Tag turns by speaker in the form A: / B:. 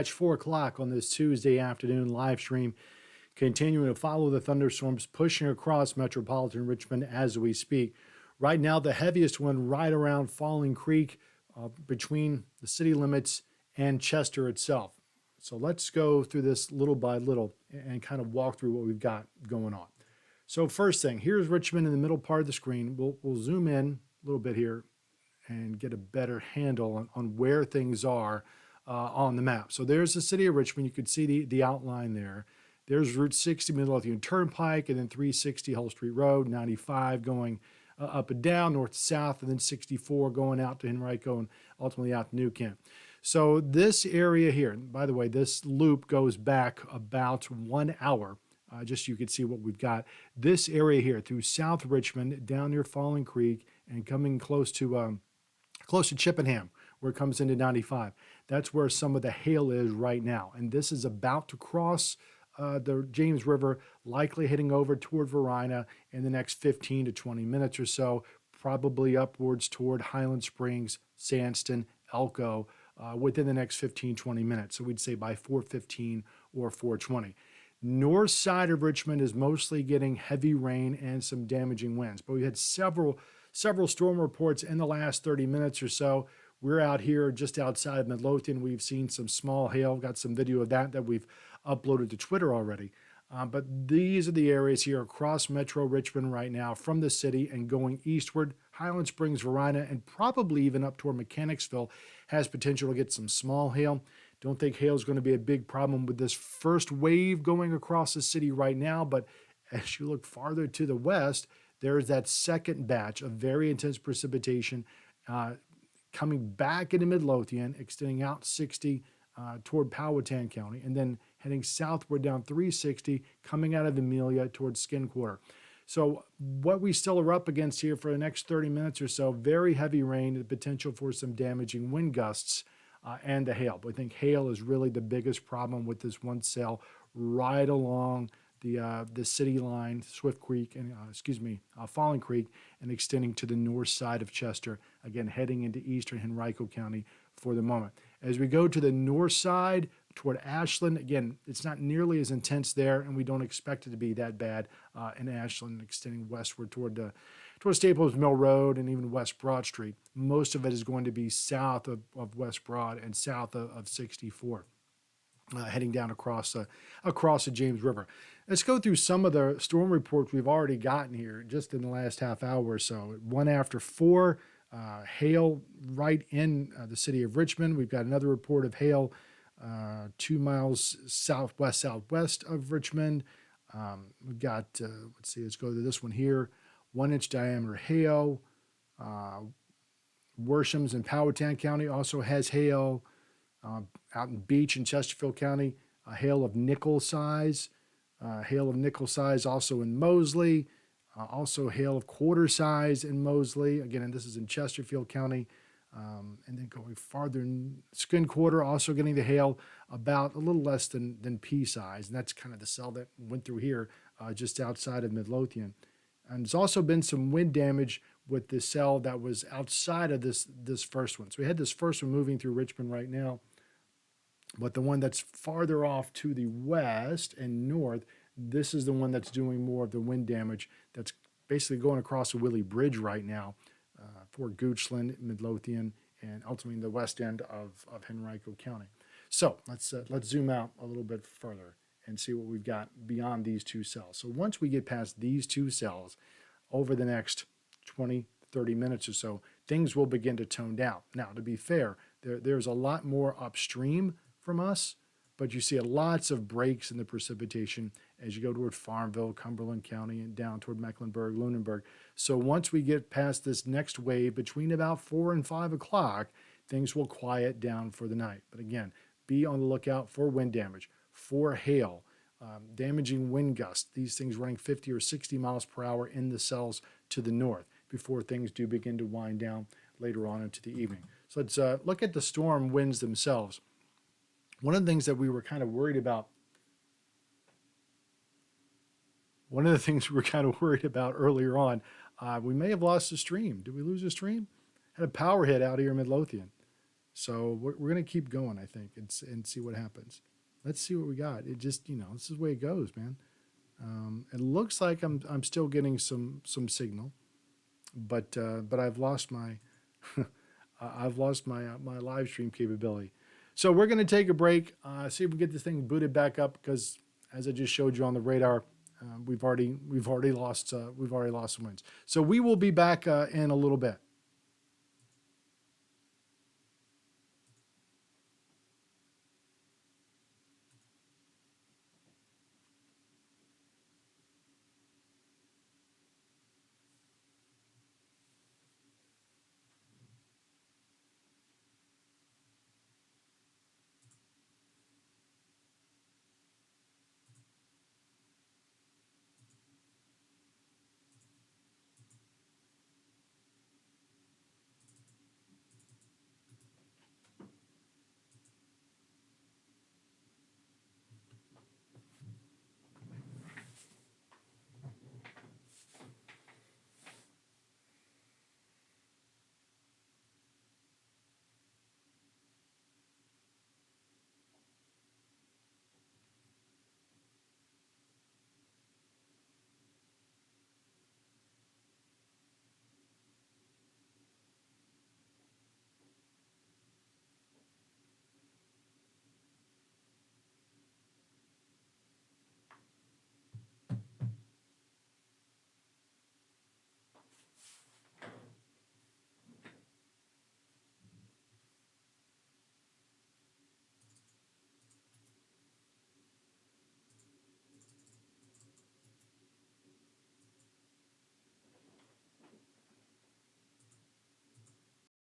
A: Watch 4 o'clock on this Tuesday afternoon live stream, continuing to follow the thunderstorms pushing across metropolitan Richmond as we speak. Right now, the heaviest one right around Falling Creek between the city limits and Chester itself. So let's go through this little by little and kind of walk through what we've got going on. So first thing, here's Richmond in the middle part of the screen. We'll zoom in a little bit here and get a better handle on where things are on the map. So there's the city of Richmond. You can see the outline there. There's Route 60 Midlothian Turnpike, and then 360 Hull Street Road, 95 going up and down, north to south, and then 64 going out to Henrico and ultimately out to New Kent. So this area here, and by the way, this loop goes back about 1 hour. Just so you can see what we've got. This area here through South Richmond, down near Falling Creek, and coming close to Chippenham, where it comes into 95. That's where some of the hail is right now. And this is about to cross the James River, likely heading over toward Varina in the next 15 to 20 minutes or so, probably upwards toward Highland Springs, Sandston, Elko, within the next 15, 20 minutes. So we'd say by 4:15 or 4:20. North side of Richmond is mostly getting heavy rain and some damaging winds, but we had several storm reports in the last 30 minutes or so. We're out here just outside of Midlothian. We've seen some small hail, got some video of that we've uploaded to Twitter already. But these are the areas here across Metro Richmond right now from the city and going eastward. Highland Springs, Varina, and probably even up toward Mechanicsville has potential to get some small hail. Don't think hail is going to be a big problem with this first wave going across the city right now, but as you look farther to the west, there's that second batch of very intense precipitation coming back into Midlothian, extending out 60 toward Powhatan County, and then heading southward down 360, coming out of Amelia towards Skin Quarter. So what we still are up against here for the next 30 minutes or so, very heavy rain, the potential for some damaging wind gusts and the hail. But I think hail is really the biggest problem with this one cell right along the city line, Swift Creek, and Falling Creek, and extending to the north side of Chester, again, heading into eastern Henrico County for the moment. As we go to the north side toward Ashland, again, it's not nearly as intense there, and we don't expect it to be that bad in Ashland, extending westward toward Staples Mill Road and even West Broad Street. Most of it is going to be south of West Broad and south of 64. Heading down across the James River. Let's go through some of the storm reports we've already gotten here just in the last half hour or so. 1 after 4, hail right in the city of Richmond. We've got another report of hail 2 miles southwest of Richmond. We've got, let's go to this one here, 1-inch diameter hail. Worshams in Powhatan County also has hail. Out in Beach in Chesterfield County, a hail of nickel size. Also in Mosley. Also hail of quarter size in Mosley. Again, and this is in Chesterfield County. And then going farther in Skin Quarter, also getting the hail about a little less than pea size. And that's kind of the cell that went through here just outside of Midlothian. And there's also been some wind damage with the cell that was outside of this first one. So we had this first one moving through Richmond right now. But the one that's farther off to the west and north, this is the one that's doing more of the wind damage. That's basically going across the Willie Bridge right now for Goochland, Midlothian, and ultimately the west end of Henrico County. So let's zoom out a little bit further and see what we've got beyond these two cells. So once we get past these two cells, over the next 20, 30 minutes or so, things will begin to tone down. Now, to be fair, there's a lot more upstream from us, but you see lots of breaks in the precipitation as you go toward Farmville, Cumberland County, and down toward Mecklenburg, Lunenburg. So once we get past this next wave between about 4 and 5 o'clock, things will quiet down for the night. But again, be on the lookout for wind damage, for hail, damaging wind gusts, these things running 50 or 60 miles per hour in the cells to the north before things do begin to wind down later on into the evening. So let's look at the storm winds themselves. One of the things that we were kind of worried about earlier on, we may have lost a stream. Did we lose a stream? Had a power hit out here in Midlothian. So we're going to keep going, I think, and see what happens. Let's see what we got. It just, this is the way it goes, man. It looks like I'm still getting some signal, but I've lost my my live stream capability. So we're going to take a break, see if we get this thing booted back up, because as I just showed you on the radar, we've already lost some wins. So we will be back in a little bit.